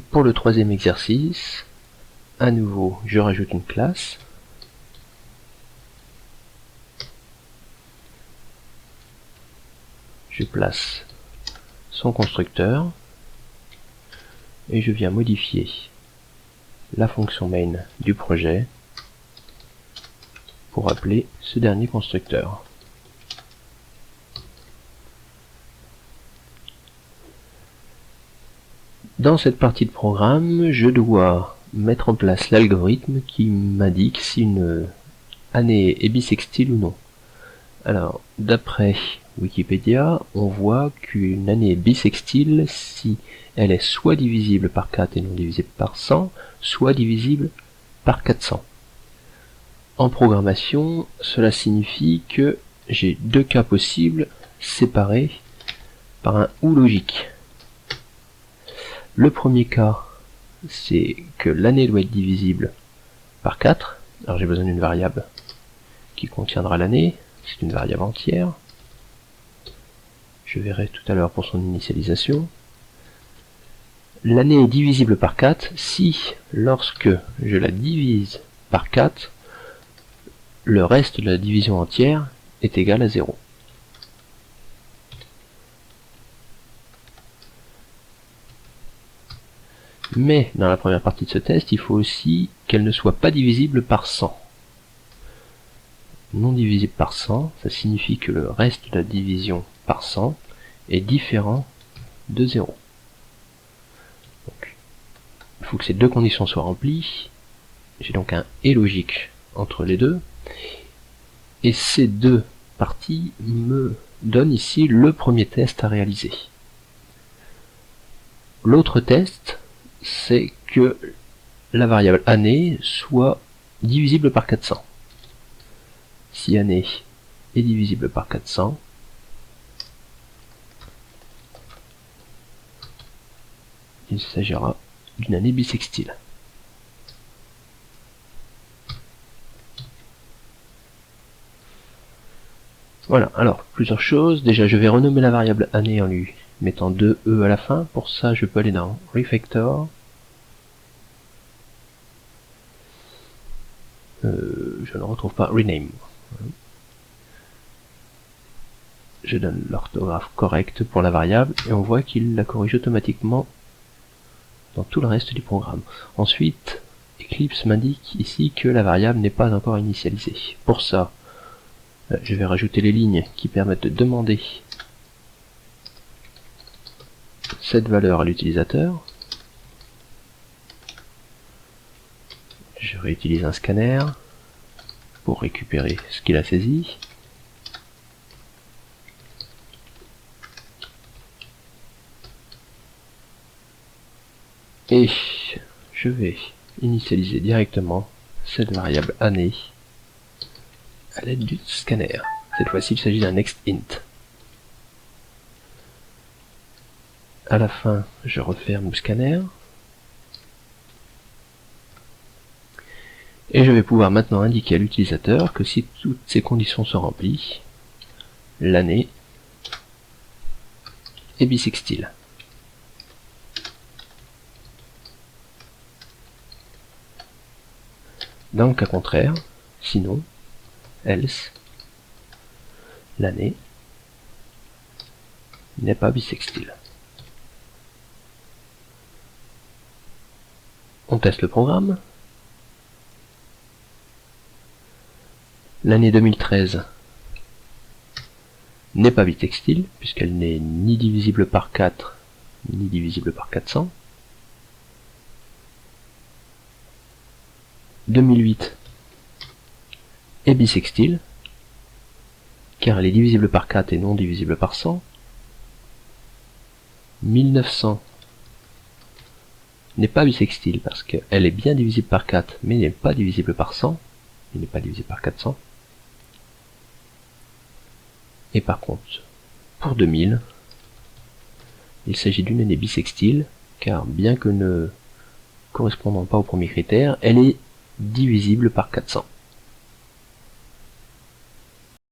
Pour le troisième exercice, à nouveau, je rajoute une classe. Je place son constructeur et je viens modifier la fonction main du projet pour appeler ce dernier constructeur. Dans cette partie de programme, je dois mettre en place l'algorithme qui m'indique si une année est bissextile ou non. Alors, d'après Wikipédia, on voit qu'une année est bissextile si elle est soit divisible par 4 et non divisible par 100, soit divisible par 400. En programmation, cela signifie que j'ai deux cas possibles séparés par un OU logique. Le premier cas, c'est que l'année doit être divisible par 4. Alors j'ai besoin d'une variable qui contiendra l'année. C'est une variable entière. Je verrai tout à l'heure pour son initialisation. L'année est divisible par 4 si, lorsque je la divise par 4, le reste de la division entière est égal à 0. Mais dans la première partie de ce test, il faut aussi qu'elle ne soit pas divisible par 100. Non divisible par 100, ça signifie que le reste de la division par 100 est différent de 0. Donc, il faut que ces deux conditions soient remplies. J'ai donc un et logique entre les deux. Et ces deux parties me donnent ici le premier test à réaliser. L'autre test, c'est que la variable année soit divisible par 400. Si année est divisible par 400, il s'agira d'une année bissextile. Voilà, alors plusieurs choses. Déjà, je vais renommer la variable année en lui mettant 2e à la fin. Pour ça, je peux aller dans Refactor. Je ne retrouve pas Rename. Je donne l'orthographe correcte pour la variable et on voit qu'il la corrige automatiquement dans tout le reste du programme. Ensuite, Eclipse m'indique ici que la variable n'est pas encore initialisée. Pour ça, je vais rajouter les lignes qui permettent de demander cette valeur à l'utilisateur. Je réutilise un scanner pour récupérer ce qu'il a saisi. Et je vais initialiser directement cette variable année à l'aide du scanner. Cette fois-ci, il s'agit d'un nextInt. À la fin, je referme le scanner. Et je vais pouvoir maintenant indiquer à l'utilisateur que si toutes ces conditions sont remplies, l'année est bissextile. Dans le cas contraire, sinon, else, l'année n'est pas bissextile. On teste le programme. L'année 2013 n'est pas bissextile, puisqu'elle n'est ni divisible par 4, ni divisible par 400. 2008 est bissextile, car elle est divisible par 4 et non divisible par 100. 1900 n'est pas bissextile, parce qu'elle est bien divisible par 4, mais n'est pas divisible par 100, et n'est pas divisible par 400. Et par contre, pour 2000, il s'agit d'une année bissextile, car bien que ne correspondant pas au premier critère, elle est divisible par 400.